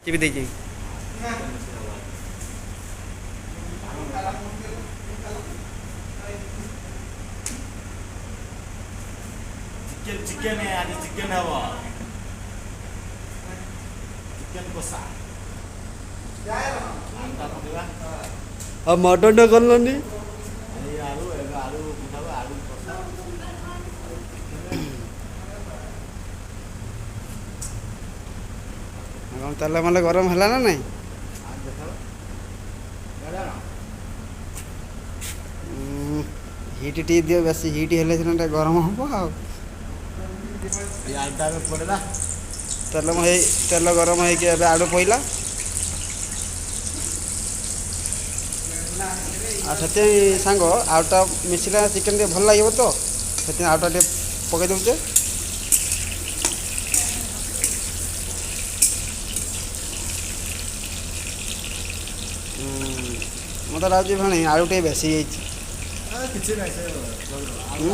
ଚିପି ଦେଇଛି। ଚିକେନ ଆଜି ଚିକେନ ହବ। ଚିକେନ କଷା। ଆଉ ମଟନ ଟା କଲନି? ଏଇ ଆଳୁ ଏବେ ଆଳୁ ପିଠାବ ଆଳୁ କଷା। କଣ ତେଲ ମେଲ ଗରମ ହେଲା ନା ନାଇଁ? ହିଟ୍ ଟିକେ ଦିଅ, ବେଶୀ ହିଟ୍ ହେଲେ ସିନା ଟିକେ ଗରମ ହବ ଆଉ। ଏଇ ଆଳୁଟା ଏବେ ପଡିଲା। ତେଲ ଗରମ ହେଇକି ଏବେ ଆଳୁ ପଇଲା। ଆଉ ସେଥିପାଇଁ ସାଙ୍ଗ ଆଳୁଟା ମିଶିଲେ ଚିକେନ୍ ଟିକେ ଭଲ ଲାଗିବ ତ, ସେଥିପାଇଁ ଆଳୁଟା ଟିକେ ପକେଇ ଦେଉଛେ। ମୋତେ ଲାଗୁଛି ଭାଣି ଆଳୁ ଟିକେ ବେଶୀ ହେଇଛି। କିଛି ନାହିଁ ସେ ହୁଁ?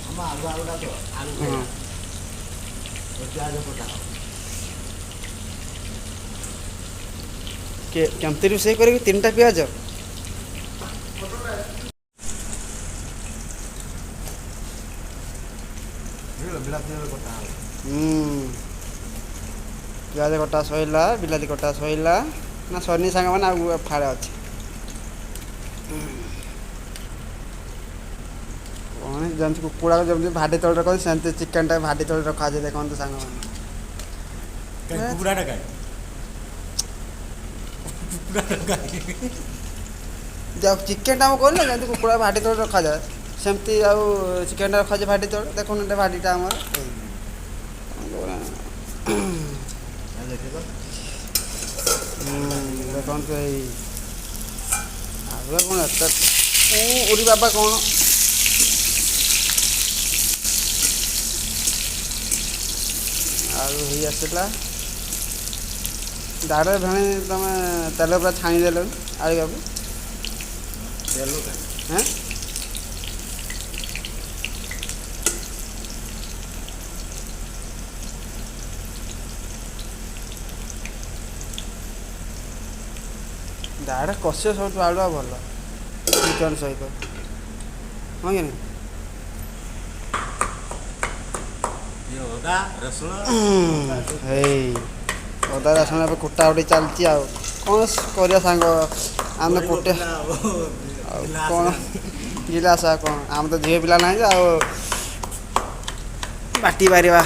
ଆମ ଆଳୁଟା ତ ଆଳୁ ହଁ। ପିଆଜ ପକା। କେମିତି ରୋଷେଇ କରିବି 3ଟା ପିଆଜ? ବିଲାତି କଟା ହବ। ପିଆଜ କଟା ସଇଲା, ବିଲାତି କଟା ସଇଲା ନା ସରିନି ସାଙ୍ଗମାନେ ଆଉ ଫାଳେ ଅଛି। କଣ ଯେମିତି କୁକୁଡ଼ାକୁ ଯେମିତି ଭାଡ଼ି ତଳେ ରଖନ୍ତି ସେମିତି ଚିକେନ୍ଟା ଭାଡ଼ି ତଳେ ରଖାଯାଏ ଦେଖନ୍ତୁ ସାଙ୍ଗମାନେ। କୁକୁଡ଼ାଟା କାଇଁ? ଚିକେନ୍ଟା ମୁଁ କହିଲି ନା ଯେମିତି କୁକୁଡ଼ା ଭାଡ଼ି ତଳେ ରଖାଯାଏ ସେମିତି ଆଉ ଚିକେନ୍ଟା ରଖାଯାଏ ଭାଡ଼ି ତଳେ। ଦେଖନ୍ତୁ ଏଟା ଭାଡ଼ିଟା ଆମର। ଦେଖନ୍ତୁ ଏଇ ଆଗ କଣ ଏତେ ଉରି ବାବା କଣ ଆଳୁ ହେଇ ଆସିଲା। ଦାଢ଼ରେ ଭେଣି ତମେ ତେଲ ପୁରା ଛାଣିଦେଲନି ଆଳୁକୁ। ତେଲ ହେଁ ଦାଢ଼ରେ କଷିବ ସବୁଠୁ ଆଳୁଆ ଭଲ ଚିକେନ୍ ସହିତ, ହଁ କି ନାହିଁ? ଅଦା ରସୁଣ ହେଇ ଅଦା ରସୁଣ ଏବେ କୁଟା କୁଟି ଚାଲିଛି। ଆଉ କ'ଣ କରିବା ସାଙ୍ଗ, ଆମେ କୁଟେ ଆଉ କ'ଣ ଗିଲାସ ଆଉ କ'ଣ, ଆମେ ତ ଝିଅ ପିଲା ନାହିଁ ଯେ ଆଉ ବାଟି ପାରିବା।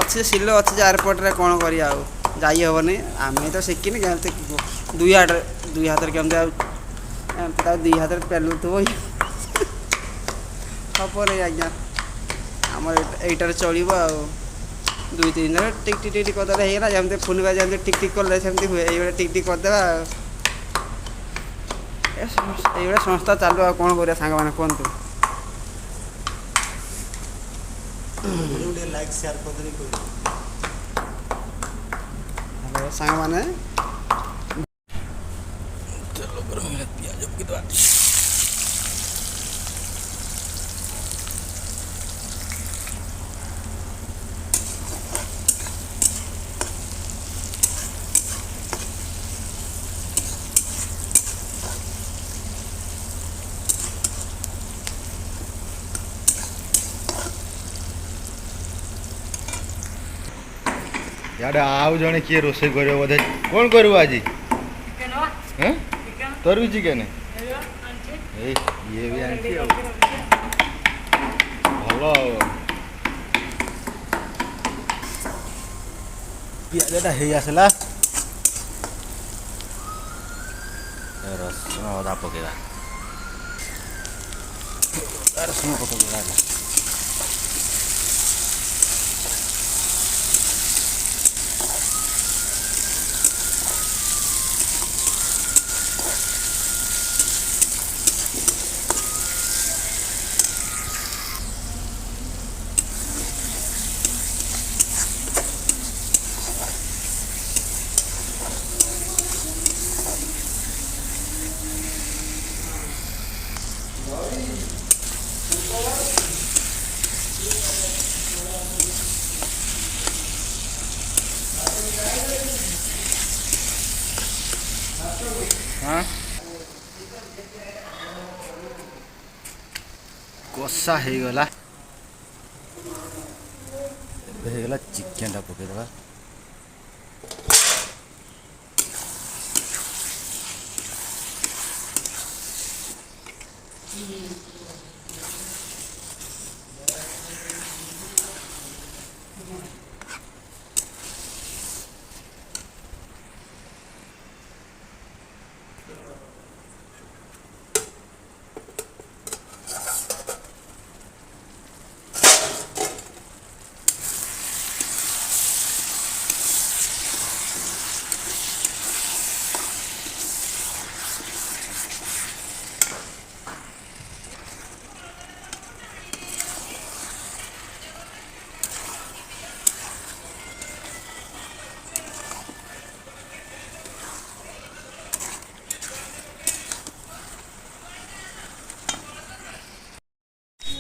ଅଛି ଶିଳ ଅଛି ଯେ ଆରପଟରେ, କ'ଣ କରିବା ଆଉ ଯାଇ ହେବନି। ଆମେ ତ ଶିଖିନି କେମିତି ଦୁଇ ହାତରେ କେମିତି ଆଉ ଏମିତି ତାଉ ଦୁଇ ହାତରେ ପେଲୁଥିବ ହବନି ଆଜ୍ଞା। ଆମର ଏଇଟାରେ ଚଳିବ ଆଉ। 2-3 ଥର ଟିକ୍ ଟିକ୍ ଟିକ୍ କରିଦେଲେ ହେଇଗଲା। ଯେମିତି ଫୋନ୍ ବାଜି ଯେମିତି ଟିକ୍ ଟିକ୍ କଲେ ସେମିତି ହୁଏ, ଏଇଭଳିଆ ଟିକ୍ ଟିକ୍ କରିଦେବା ଆଉ। ଏଇଭଳିଆ ସଂସ୍ଥା ଚାଲୁ, ଆଉ କ'ଣ କରିବା ସାଙ୍ଗମାନେ କୁହନ୍ତୁ? ଲାଇକ୍ ସେୟାର କରିଦେବି। ହ୍ୟାଲୋ ସାଙ୍ଗମାନେ, ଇଆଡ଼େ ଆଉ ଜଣେ କିଏ ରୋଷେଇ କରିବ ବୋଧେ। କ'ଣ କରିବ ଆଜି? ତୋର ବି ଚିକେନ୍? ଏଇ ଇଏ ବି ଆଣିଛି ଆଉ, ଭଲ ଆଉ। ପିଆଜଟା ହେଇ ଆସିଲା, ରସୁଣ ଅଦା ପକେଇବା। ରସୁଣ ପକେଇବା ହେଲା। हाँ कषा ହେଇଗଲା ଏବେ ହେଇଗଲା ଚିକେନଟା ପକେଇଦେବା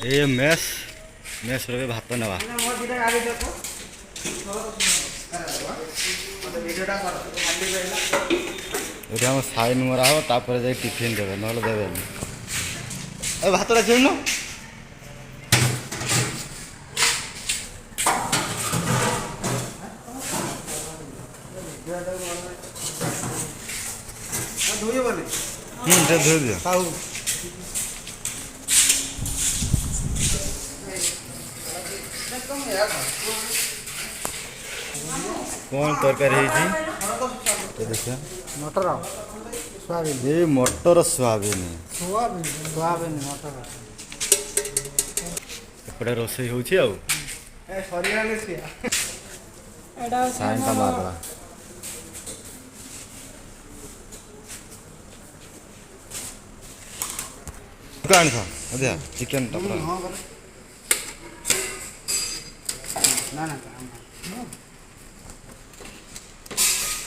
ये मेस रे भात नवा ये हम साइन मरा हो तापर जाई टिफिन देबे नहले देबे ए भात रा जेनु ଧୋଇ ବନି दे धोई दियो ଖାଉ कौन तरकारी ହେଇଛି तो देखिए ମଟର ସୋୟାବିନ ये मटर सोयाबीन ମଟର ଏପଟେ ରୋଷେଇ ହେଉଛି ଆଉ ଏ ସରିଗଲାଣି ସିଆ ଏଇଟା ସାଇନ୍ଟା ମାରିଦେବା ଆଣିଛ ଅଧିକା ଚିକେନଟା ପୁରା ହଁ କରେ ନା ନା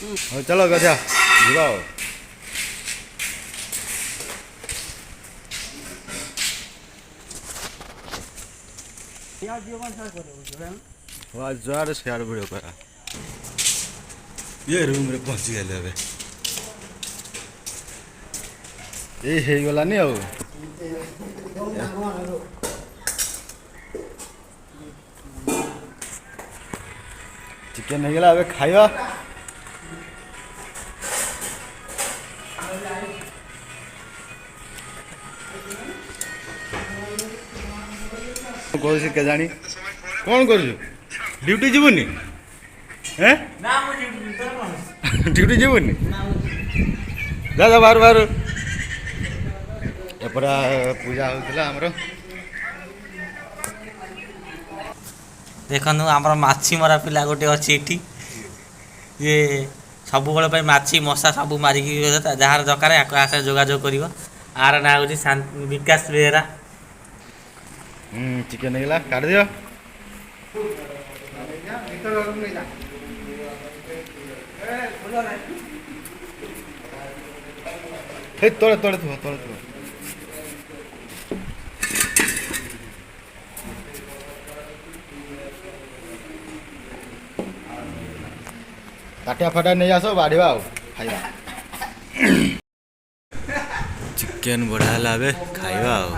ହଉ ଚାଲ ଗଜା ଯିବା ଆଉ ଯୁଆଡ଼େ ସିଆଡ଼େ ଭିଡ଼ିଓ କରା ଇଏ ରୁମ୍ରେ ପହଞ୍ଚିଗଲେ ଏବେ ଏଇ ହେଇଗଲାନି ଆଉ ଚିକେନ ହେଇଗଲା ଏବେ ଖାଇବା କହୁଛି କେଜାଣି କ'ଣ କରୁଛୁ ଡ୍ୟୁଟି ଯିବୁନି ଡ୍ୟୁଟି ଯିବୁନି ଯା ଯା ବାହାରୁ ବାହାରୁ ଏପଟେ ପୂଜା ହେଉଥିଲା ଆମର ଦେଖନ୍ତୁ ଆମର ମାଛି ମରା ପିଲା ଗୋଟେ ଅଛି ଏଠି ଇଏ ସବୁବେଳେ ପାଇଁ ମାଛି ମଶା ସବୁ ମାରିକି ଯାହାର ଦରକାର ଆକୁ ଆସେ ଯୋଗାଯୋଗ କରିବ ଆର ନାଁ ହେଉଛି ବିକାଶ ବେହେରା ଚିକେନ ହେଇଗଲା କାଢ଼ିଦିଅ ତଳେ ତଳେ ଥିବ ତଳେ ଥିବ କାଟିଆ ଫାଟିଆ ନେଇ ଆସ ବାଢ଼ିବା ଆଉ ଖାଇବା ଚିକେନ ବଢ଼ିଆ ହେଲା ଏବେ ଖାଇବା ଆଉ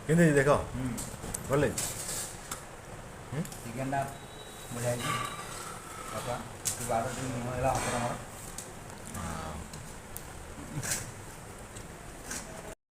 କେମିତି ଦେଖ ଗଲେ ଚିକେନଟା ବଢ଼ିଆ ହେଇଛି 12 ଦିନ ହେଲା ଅପର ଆମର